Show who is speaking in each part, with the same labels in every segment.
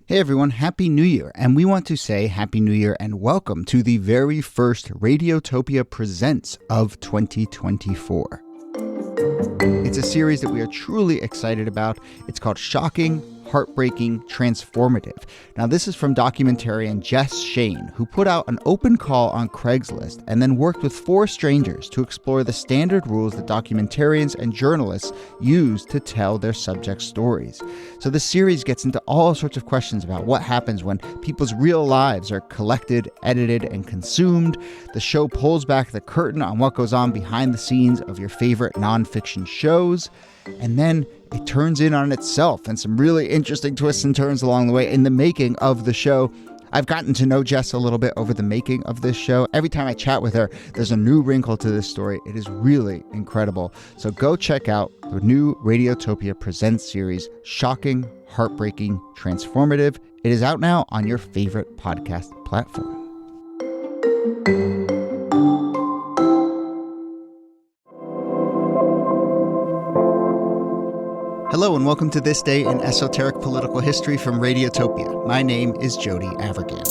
Speaker 1: Hey everyone, Happy New Year, and we want to say Happy New Year and welcome to the very first Radiotopia Presents of 2024. It's a series that we are truly excited about. It's called Shocking, Heartbreaking, Transformative. Now, this is from documentarian Jess Shane, who put out an open call on Craigslist and then worked with 4 strangers to explore the standard rules that documentarians and journalists use to tell their subject stories. So the series gets into all sorts of questions about what happens when people's real lives are collected, edited, and consumed. The show pulls back the curtain on what goes on behind the scenes of your favorite nonfiction shows. And then it turns in on itself and some really interesting twists and turns along the way in the making of the show. I've gotten to know Jess a little bit over the making of this show. Every time I chat with her, there's a new wrinkle to this story. It is really incredible. So go check out the new Radiotopia Presents series, Shocking, Heartbreaking, Transformative. It is out now on your favorite podcast platform. Hello and welcome to This Day in Esoteric Political History from Radiotopia. My name is Jody Avirgan.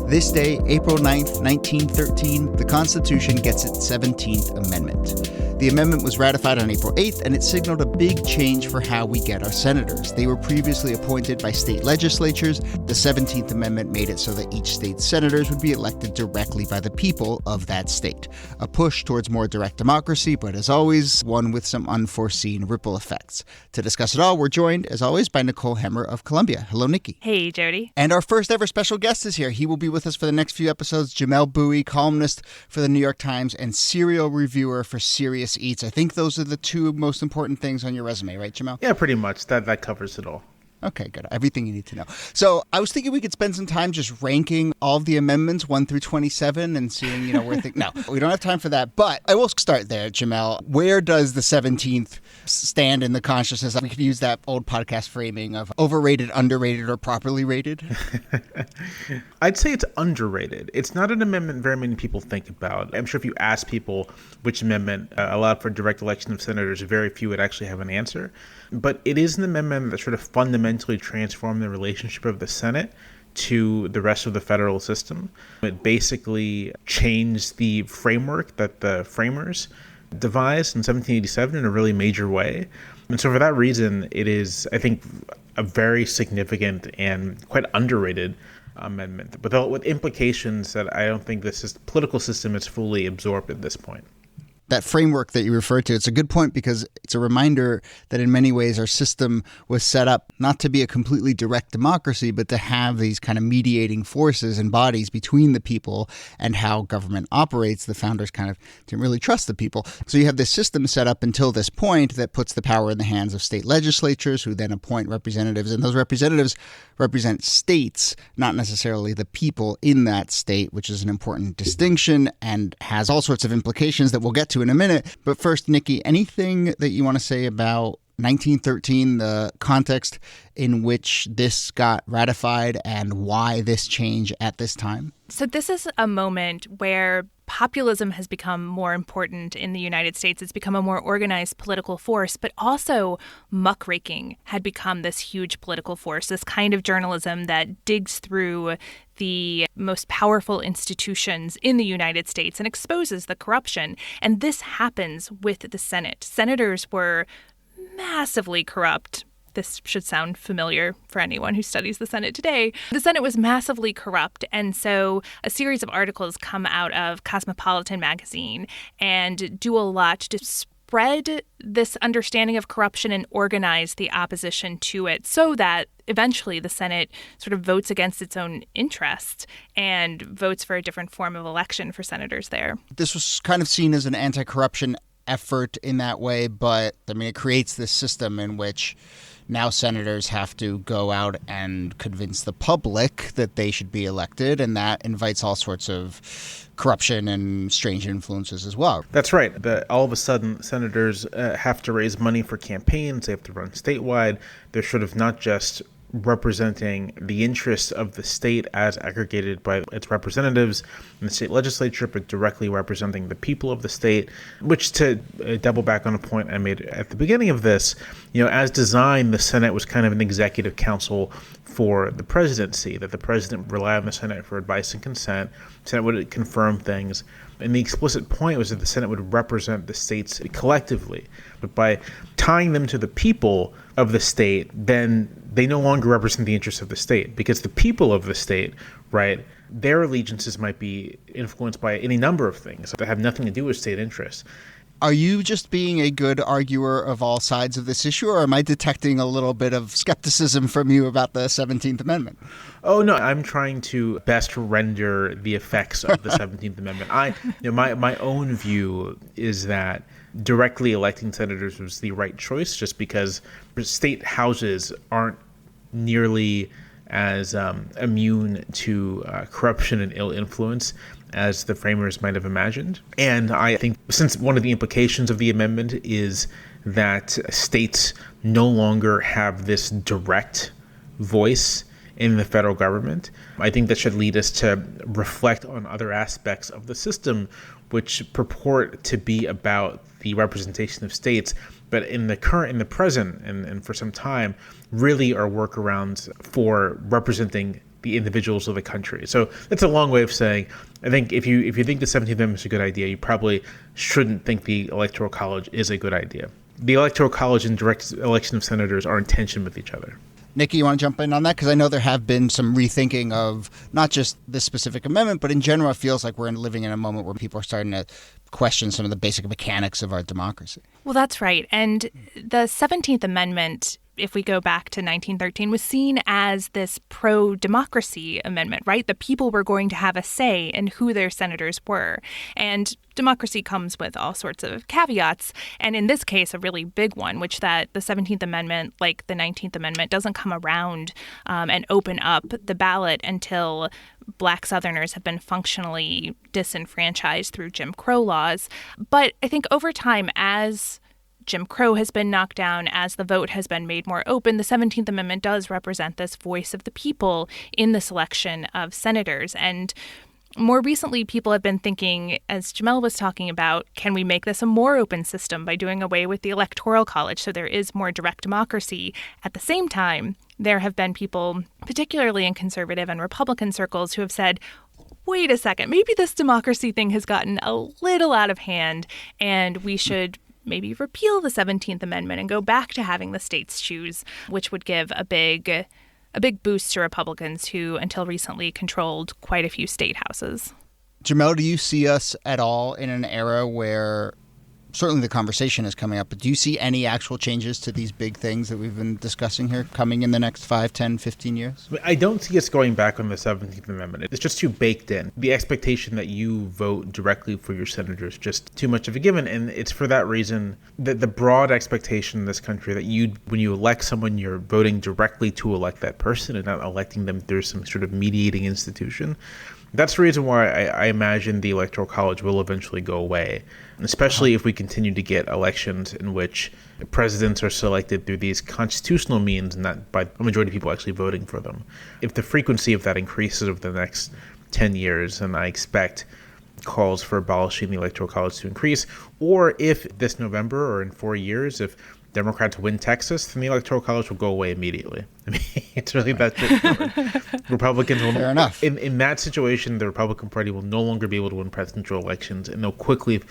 Speaker 1: This day, April 9th, 1913, the Constitution gets its 17th Amendment. The amendment was ratified on April 8th, and it signaled a big change for how we get our senators. They were previously appointed by state legislatures. The 17th Amendment made it so that each state's senators would be elected directly by the people of that state. A push towards more direct democracy, but as always, one with some unforeseen ripple effects. To discuss it all, we're joined, as always, by Nicole Hemmer of Columbia. Hello, Nikki.
Speaker 2: Hey, Jody.
Speaker 1: And our first ever special guest is here. He will be with us for the next few episodes. Jamelle Bouie, columnist for the New York Times and serial reviewer for Serious Eats. I think those are the 2 most important things on your resume, right, Jamelle?
Speaker 3: Yeah, pretty much. That covers it all.
Speaker 1: Okay, good. Everything you need to know. So I was thinking we could spend some time just ranking all of the amendments 1 through 27 and seeing, where things... No, we don't have time for that. But I will start there, Jamelle. Where does the 17th stand in the consciousness? We could use that old podcast framing of overrated, underrated, or properly rated.
Speaker 3: I'd say it's underrated. It's not an amendment very many people think about. I'm sure if you ask people which amendment allowed for direct election of senators, very few would actually have an answer. But it is an amendment that sort of fundamentally transformed the relationship of the Senate to the rest of the federal system. It basically changed the framework that the framers devised in 1787 in a really major way. And so for that reason, it is, I think, a very significant and quite underrated amendment, with implications that I don't think this political system is fully absorbed at this point.
Speaker 1: That framework that you referred to, it's a good point because it's a reminder that in many ways our system was set up not to be a completely direct democracy, but to have these kind of mediating forces and bodies between the people and how government operates. The founders kind of didn't really trust the people. So you have this system set up until this point that puts the power in the hands of state legislatures who then appoint representatives. And those representatives represent states, not necessarily the people in that state, which is an important distinction and has all sorts of implications that we'll get to in a minute. But first, Nikki, anything that you want to say about 1913, the context in which this got ratified and why this change at this time?
Speaker 2: So this is a moment where populism has become more important in the United States. It's become a more organized political force, but also muckraking had become this huge political force, this kind of journalism that digs through the most powerful institutions in the United States and exposes the corruption. And this happens with the Senate. Senators were massively corrupt. This should sound familiar for anyone who studies the Senate today. The Senate was massively corrupt, and so a series of articles come out of Cosmopolitan magazine and do a lot to spread this understanding of corruption and organize the opposition to it so that eventually the Senate sort of votes against its own interests and votes for a different form of election for senators there.
Speaker 1: This was kind of seen as an anti-corruption effort in that way, but it creates this system in which now senators have to go out and convince the public that they should be elected, and that invites all sorts of corruption and strange influences as well.
Speaker 3: That's right. All of a sudden, senators have to raise money for campaigns. They have to run statewide. They're sort of not just representing the interests of the state as aggregated by its representatives in the state legislature, but directly representing the people of the state, which, to double back on a point I made at the beginning of this, as designed, the Senate was kind of an executive council for the presidency, that the president would rely on the Senate for advice and consent. The Senate would confirm things. And the explicit point was that the Senate would represent the states collectively. But by tying them to the people of the state, then they no longer represent the interests of the state, because the people of the state, right, their allegiances might be influenced by any number of things that have nothing to do with state interests.
Speaker 1: Are you just being a good arguer of all sides of this issue, or am I detecting a little bit of skepticism from you about the 17th Amendment?
Speaker 3: Oh, no, I'm trying to best render the effects of the 17th Amendment. My own view is that directly electing senators was the right choice, just because state houses aren't nearly as immune to corruption and ill influence as the framers might have imagined. And I think since one of the implications of the amendment is that states no longer have this direct voice in the federal government, I think that should lead us to reflect on other aspects of the system which purport to be about the representation of states, but in the present, and for some time, really are workarounds for representing the individuals of the country. So that's a long way of saying, I think if you think the 17th Amendment is a good idea, you probably shouldn't think the Electoral College is a good idea. The Electoral College and direct election of senators are in tension with each other.
Speaker 1: Nikki, you want to jump in on that? Because I know there have been some rethinking of not just this specific amendment, but in general, it feels like we're living in a moment where people are starting to question some of the basic mechanics of our democracy.
Speaker 2: Well, that's right. And the 17th Amendment, if we go back to 1913, was seen as this pro-democracy amendment, right? The people were going to have a say in who their senators were. And democracy comes with all sorts of caveats. And in this case, a really big one, which that the 17th Amendment, like the 19th Amendment, doesn't come around and open up the ballot until Black Southerners have been functionally disenfranchised through Jim Crow laws. But I think over time, as Jim Crow has been knocked down, as the vote has been made more open, the 17th Amendment does represent this voice of the people in the selection of senators. And more recently, people have been thinking, as Jamelle was talking about, can we make this a more open system by doing away with the Electoral College so there is more direct democracy? At the same time, there have been people, particularly in conservative and Republican circles, who have said, wait a second, maybe this democracy thing has gotten a little out of hand and we should maybe repeal the 17th Amendment and go back to having the states choose, which would give a big boost to Republicans who, until recently, controlled quite a few state houses.
Speaker 1: Jamelle, do you see us at all in an era where certainly the conversation is coming up, but do you see any actual changes to these big things that we've been discussing here coming in the next 5, 10, 15 years?
Speaker 3: I don't see us going back on the 17th Amendment. It's just too baked in. The expectation that you vote directly for your senator is just too much of a given. And it's for that reason that the broad expectation in this country that when you elect someone, you're voting directly to elect that person and not electing them through some sort of mediating institution. That's the reason why I imagine the Electoral College will eventually go away, especially if we continue to get elections in which presidents are selected through these constitutional means and not by the majority of people actually voting for them. If the frequency of that increases over the next 10 years, and I expect calls for abolishing the Electoral College to increase, or if this November or in 4 years, if Democrats win Texas, then the Electoral College will go away immediately. I mean, it's really that straightforward. Republicans will,
Speaker 1: fair enough.
Speaker 3: In that situation, the Republican Party will no longer be able to win presidential elections, and they'll quickly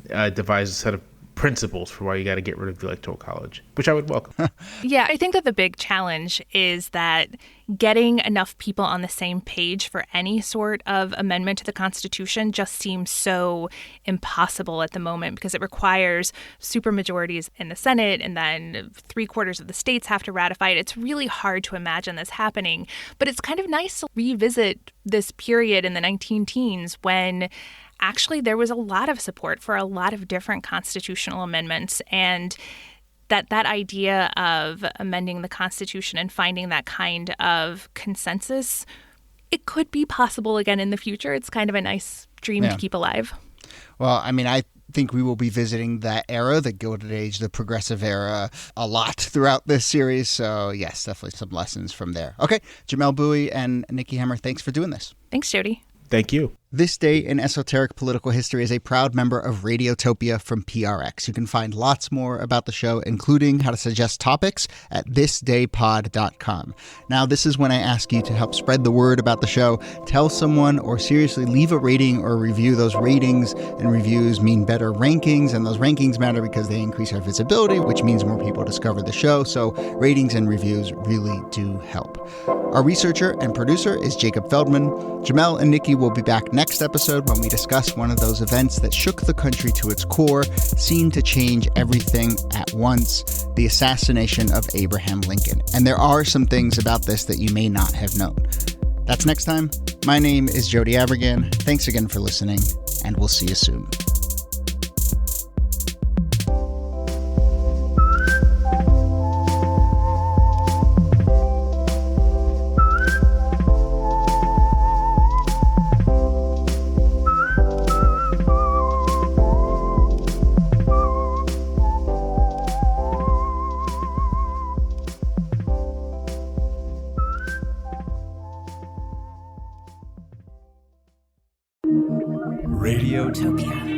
Speaker 3: devise a set of principles for why you got to get rid of the Electoral College, which I would welcome.
Speaker 2: Yeah, I think that the big challenge is that getting enough people on the same page for any sort of amendment to the Constitution just seems so impossible at the moment because it requires supermajorities in the Senate and then 3/4 of the states have to ratify it. It's really hard to imagine this happening, but it's kind of nice to revisit this period in the 19-teens when actually there was a lot of support for a lot of different constitutional amendments, and that idea of amending the Constitution and finding that kind of consensus, it could be possible again in the future. It's kind of a nice dream to keep alive.
Speaker 1: Well, I mean, I think we will be visiting that era, the Gilded Age, the Progressive Era, a lot throughout this series. So yes, definitely some lessons from there. Okay, Jamelle Bouie and Nicole Hemmer, thanks for doing this.
Speaker 2: Thanks, Jody.
Speaker 3: Thank you.
Speaker 1: This Day in Esoteric Political History is a proud member of Radiotopia from PRX. You can find lots more about the show, including how to suggest topics, at thisdaypod.com. Now, this is when I ask you to help spread the word about the show. Tell someone, or seriously leave a rating or review. Those ratings and reviews mean better rankings, and those rankings matter because they increase our visibility, which means more people discover the show. So ratings and reviews really do help. Our researcher and producer is Jacob Feldman. Jamelle and Nikki will be back next episode when we discuss one of those events that shook the country to its core, seemed to change everything at once, the assassination of Abraham Lincoln. And there are some things about this that you may not have known. That's next time. My name is Jody Avirgan. Thanks again for listening, and we'll see you soon.
Speaker 4: Radiotopia.